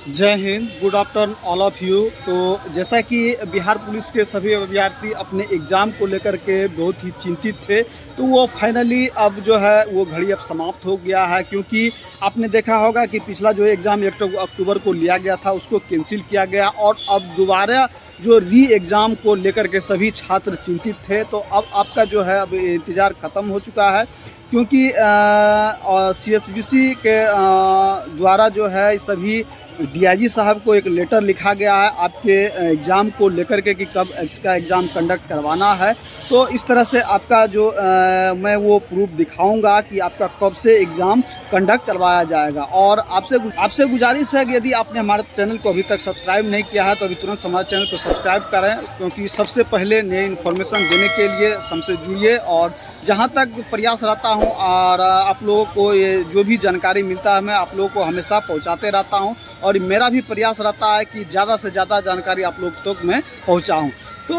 जय Hind, good afternoon all of you. तो जैसा कि बिहार पुलिस के सभी अभ्यर्थी अपने एग्ज़ाम को लेकर के बहुत ही चिंतित थे, तो वो फाइनली अब जो है वो घड़ी अब समाप्त हो गया है। क्योंकि आपने देखा होगा कि पिछला जो एग्ज़ाम 1 अक्टूबर को लिया गया था उसको कैंसिल किया गया और अब दोबारा जो री एग्ज़ाम को लेकर के सभी छात्र चिंतित थे। तो अब आपका जो है अब इंतज़ार ख़त्म हो चुका है, क्योंकि CSBC के द्वारा जो है सभी डीआईजी साहब को एक लेटर लिखा गया है आपके एग्ज़ाम को लेकर के कि कब इसका एग्ज़ाम कंडक्ट करवाना है। तो इस तरह से आपका जो मैं वो प्रूफ दिखाऊंगा कि आपका कब से एग्ज़ाम कंडक्ट करवाया जाएगा। और आपसे गुजारिश है कि यदि आपने हमारे चैनल को अभी तक सब्सक्राइब नहीं किया है तो अभी तुरंत हमारे चैनल को सब्सक्राइब करें, क्योंकि सबसे पहले नई इन्फॉर्मेशन देने के लिए हमसे जुड़िए। और जहाँ तक प्रयास रहता हूँ और आप लोगों को ये जो भी जानकारी मिलता है मैं आप लोगों को हमेशा पहुँचाते रहता हूँ, और मेरा भी प्रयास रहता है कि ज़्यादा से ज़्यादा जानकारी आप लोग तक मैं पहुँचाऊँ। तो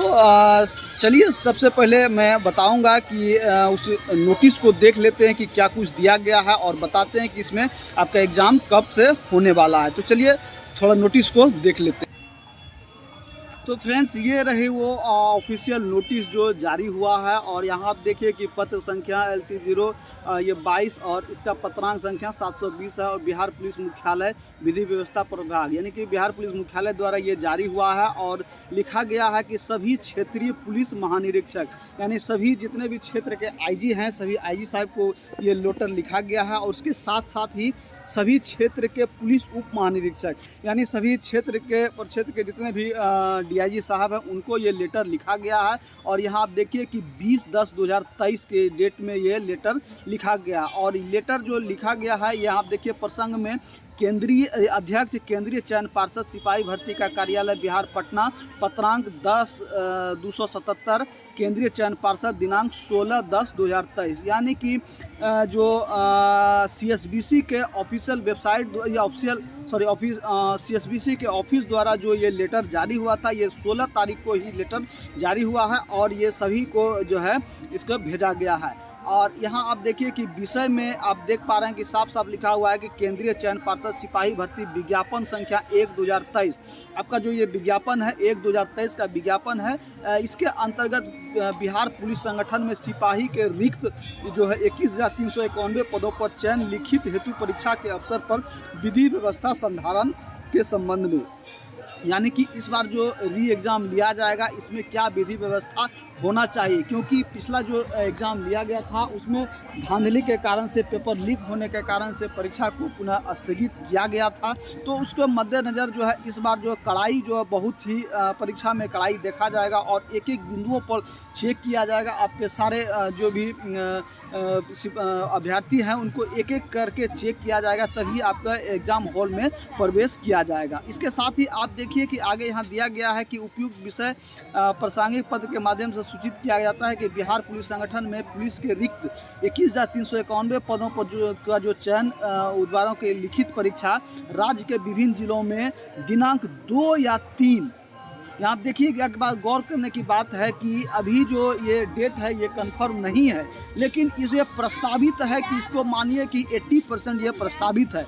चलिए सबसे पहले मैं बताऊंगा कि उस नोटिस को देख लेते हैं कि क्या कुछ दिया गया है और बताते हैं कि इसमें आपका एग्ज़ाम कब से होने वाला है। तो चलिए थोड़ा नोटिस को देख लेते हैं। तो फ्रेंड्स, ये रही वो ऑफिशियल नोटिस जो जारी हुआ है, और यहाँ आप देखिए कि पत्र संख्या LT0 ये 22 और इसका पत्रांक संख्या 720 है, और बिहार पुलिस मुख्यालय विधि व्यवस्था प्रभाग यानी कि बिहार पुलिस मुख्यालय द्वारा ये जारी हुआ है। और लिखा गया है कि सभी क्षेत्रीय पुलिस महानिरीक्षक यानी सभी जितने भी क्षेत्र के IG हैं सभी IG साहब को ये लेटर लिखा गया है। और उसके साथ साथ ही सभी क्षेत्र के पुलिस उप महानिरीक्षक यानी सभी क्षेत्र के जितने भी DIG साहब हैं उनको ये लेटर लिखा गया है। और यहाँ आप देखिए कि 20/10/2023 के डेट में ये लेटर लिखा गया। और लेटर जो लिखा गया है यहाँ आप देखिए प्रसंग में केंद्रीय अध्यक्ष केंद्रीय चयन पार्षद सिपाही भर्ती का कार्यालय बिहार पटना, पत्रांक 10/277 केंद्रीय चयन पार्षद दिनांक 16/10/2023 यानी कि जो CSBC के ऑफिशियल वेबसाइट या CSBC के ऑफिस द्वारा जो ये लेटर जारी हुआ था, ये 16 तारीख को ही लेटर जारी हुआ है और ये सभी को जो है इसको भेजा गया है। और यहाँ आप देखिए कि विषय में आप देख पा रहे हैं कि साफ साफ लिखा हुआ है कि केंद्रीय चयन पार्षद सिपाही भर्ती विज्ञापन संख्या 1/2023। आपका जो ये विज्ञापन है 1/2023 का विज्ञापन है। इसके अंतर्गत बिहार पुलिस संगठन में सिपाही के रिक्त जो है 21,391 पदों पर चयन लिखित हेतु परीक्षा के अवसर पर विधि व्यवस्था संधारण के संबंध में, यानी कि इस बार जो री एग्ज़ाम लिया जाएगा इसमें क्या विधि व्यवस्था होना चाहिए। क्योंकि पिछला जो एग्ज़ाम लिया गया था उसमें धांधली के कारण से, पेपर लीक होने के कारण से परीक्षा को पुनः स्थगित किया गया था। तो उसके मद्देनज़र जो है इस बार जो कड़ाई जो है बहुत ही परीक्षा में कड़ाई देखा जाएगा और एक एक बिंदुओं पर चेक किया जाएगा। आपके सारे जो भी अभ्यर्थी हैं उनको एक एक करके चेक किया जाएगा, तभी आपका एग्ज़ाम हॉल में प्रवेश किया जाएगा। इसके साथ ही आप देखिए कि आगे यहाँ दिया गया है कि उपयुक्त विषय प्रासंगिक पत्र के माध्यम से सूचित किया जाता है कि बिहार पुलिस संगठन में पुलिस के रिक्त 21,391 पदों पर जो चयन उम्मीदवारों के लिखित परीक्षा राज्य के विभिन्न जिलों में दिनांक 2 या 3, यहाँ आप देखिए एक बात गौर करने की बात है कि अभी जो ये डेट है ये कंफर्म नहीं है, लेकिन इसे प्रस्तावित है कि इसको मानिए कि 80% ये प्रस्तावित है,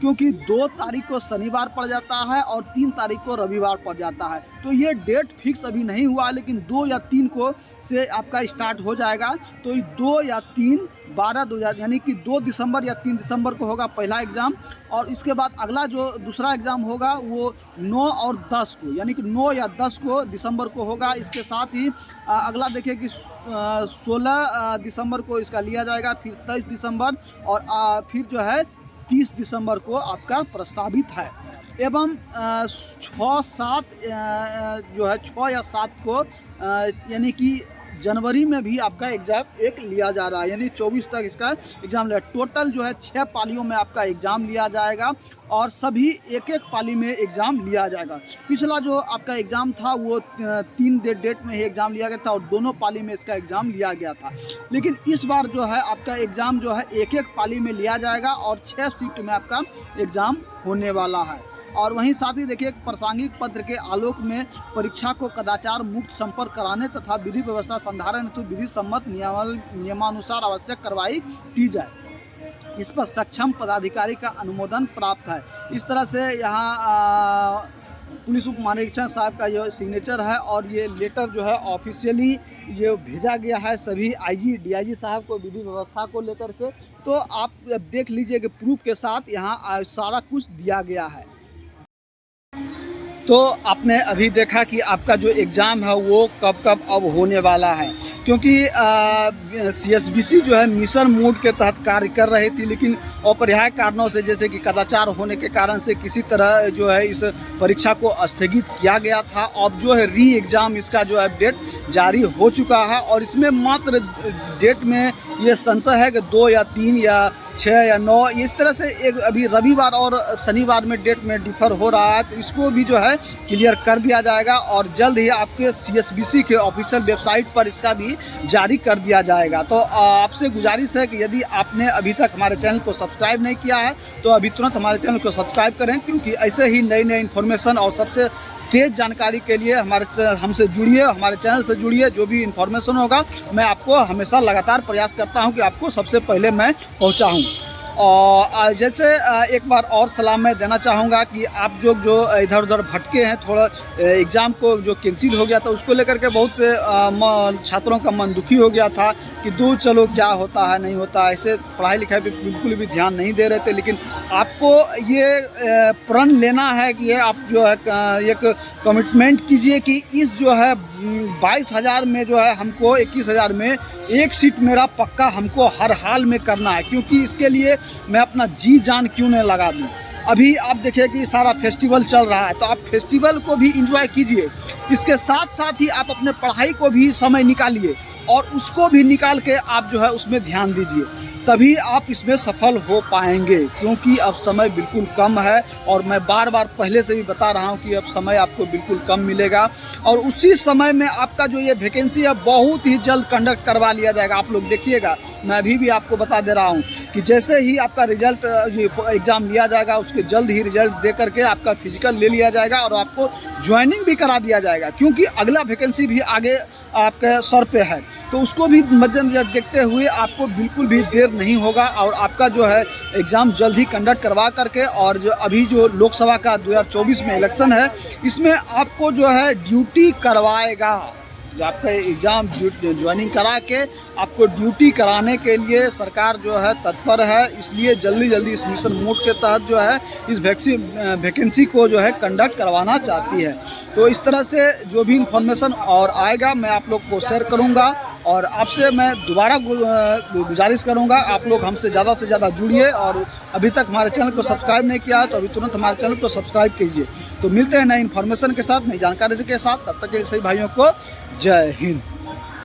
क्योंकि 2 तारीख को शनिवार पड़ जाता है और 3 तारीख को रविवार पड़ जाता है। तो ये डेट फिक्स अभी नहीं हुआ, लेकिन 2 या 3 को से आपका स्टार्ट हो जाएगा। तो 2 या 3/12/2000 यानी कि 2 दिसंबर या 3 दिसंबर को होगा पहला एग्ज़ाम, और इसके बाद अगला जो दूसरा एग्ज़ाम होगा वो 9 और 10 को यानी कि 9 या 10 को दिसंबर को होगा। इसके साथ ही अगला देखिए कि 16 दिसंबर को इसका लिया जाएगा, फिर 23 दिसंबर और फिर जो है 30 दिसंबर को आपका प्रस्तावित है। एवं 6 या 7 को यानी कि जनवरी में भी आपका एग्ज़ाम एक लिया जा रहा है, यानी 24 तक इसका एग्ज़ाम लिया। टोटल जो है 6 पालियों में आपका एग्ज़ाम लिया जाएगा और सभी एक एक पाली में एग्ज़ाम लिया जाएगा। पिछला जो आपका एग्ज़ाम था वो 3 डेट में ही एग्ज़ाम लिया गया था और दोनों पाली में इसका एग्ज़ाम लिया गया था। लेकिन इस बार जो है आपका एग्ज़ाम जो है एक एक पाली में लिया जाएगा और 6 शिफ्ट में आपका एग्ज़ाम होने वाला है। और वहीं साथ ही देखिए प्रासंगिक पत्र के आलोक में परीक्षा को कदाचार मुक्त संपर्क कराने तथा विधि व्यवस्था संधारण हेतु विधि सम्मत नियमानुसार आवश्यक कार्रवाई की जाए। इस पर सक्षम पदाधिकारी का अनुमोदन प्राप्त है। इस तरह से यहाँ पुलिस उप महानिरीक्षक साहब का जो सिग्नेचर है और ये लेटर जो है ऑफिशियली ये भेजा गया है सभी आईजी डीआईजी साहब को विधि व्यवस्था को लेकर के। तो आप देख लीजिए कि प्रूफ के साथ यहाँ सारा कुछ दिया गया है। तो आपने अभी देखा कि आपका जो एग्ज़ाम है वो कब कब अब होने वाला है, क्योंकि सीएसबीसी जो है मिशन मोड के तहत कार्य कर रही थी, लेकिन अपरिहार्य कारणों से जैसे कि कदाचार होने के कारण से किसी तरह जो है इस परीक्षा को स्थगित किया गया था। अब जो है री एग्ज़ाम इसका जो है डेट जारी हो चुका है और इसमें मात्र डेट में ये संशय है कि 2 या 3 या 6 या 9 इस तरह से एक अभी रविवार और शनिवार में डेट में डिफर हो रहा है। तो इसको भी जो है क्लियर कर दिया जाएगा और जल्द ही आपके सीएसबीसी के ऑफिशियल वेबसाइट पर इसका भी जारी कर दिया जाएगा। तो आपसे गुजारिश है कि यदि आपने अभी तक हमारे चैनल को सब्सक्राइब नहीं किया है तो अभी तुरंत हमारे चैनल को सब्सक्राइब करें, क्योंकि ऐसे ही नई नई इन्फॉर्मेशन और सबसे तेज़ जानकारी के लिए हमसे जुड़िए, हमारे चैनल से जुड़िए। जो भी इन्फॉर्मेशन होगा मैं आपको हमेशा लगातार प्रयास करता हूं कि आपको सबसे पहले मैं पहुंचाऊं। और जैसे एक बार और सलाह मैं देना चाहूँगा कि आप जो इधर उधर भटके हैं, थोड़ा एग्ज़ाम को जो कैंसिल हो गया था उसको लेकर के बहुत से छात्रों का मन दुखी हो गया था कि दूर चलो क्या होता है नहीं होता है, ऐसे पढ़ाई लिखाई पे बिल्कुल भी ध्यान नहीं दे रहे थे। लेकिन आपको ये प्रण लेना है कि ये आप जो है एक कमिटमेंट कीजिए कि इस जो है 22,000 में जो है हमको 21,000 में एक सीट मेरा पक्का हमको हर हाल में करना है, क्योंकि इसके लिए मैं अपना जी जान क्यों नहीं लगा दूं। अभी आप देखिए कि सारा फेस्टिवल चल रहा है, तो आप फेस्टिवल को भी एंजॉय कीजिए, इसके साथ साथ ही आप अपने पढ़ाई को भी समय निकालिए और उसको भी निकाल के आप जो है उसमें ध्यान दीजिए, तभी आप इसमें सफल हो पाएंगे। क्योंकि अब समय बिल्कुल कम है और मैं बार बार पहले से भी बता रहा हूं कि अब समय आपको बिल्कुल कम मिलेगा और उसी समय में आपका जो ये वैकेंसी है बहुत ही जल्द कंडक्ट करवा लिया जाएगा। आप लोग देखिएगा, मैं अभी भी आपको बता दे रहा हूं कि जैसे ही आपका रिजल्ट एग्ज़ाम लिया जाएगा उसके जल्द ही रिजल्ट दे करके आपका फिजिकल ले लिया जाएगा और आपको ज्वाइनिंग भी करा दिया जाएगा, क्योंकि अगला वैकेंसी भी आगे आपके सर पे है। तो उसको भी मद्देनजर देखते हुए आपको बिल्कुल भी देर नहीं होगा और आपका जो है एग्ज़ाम जल्द ही कंडक्ट करवा करके, और जो अभी जो लोकसभा का 2024 में इलेक्शन है इसमें आपको जो है ड्यूटी करवाएगा। जो आपका एग्ज़ाम ज्वाइनिंग करा के आपको ड्यूटी कराने के लिए सरकार जो है तत्पर है, इसलिए जल्दी जल्दी इस मिशन मोड के तहत जो है इस वैकेंसी को जो है कंडक्ट करवाना चाहती है। तो इस तरह से जो भी इन्फॉर्मेशन और आएगा मैं आप लोग को शेयर करूंगा और आपसे मैं दोबारा गुजारिश करूंगा आप लोग हमसे ज़्यादा से ज़्यादा जुड़िए और अभी तक हमारे चैनल को सब्सक्राइब नहीं किया है तो अभी तुरंत हमारे चैनल को सब्सक्राइब कीजिए। तो मिलते हैं नई इन्फॉर्मेशन के साथ, नई जानकारी के साथ, तब तक के सभी भाइयों को जय हिंद।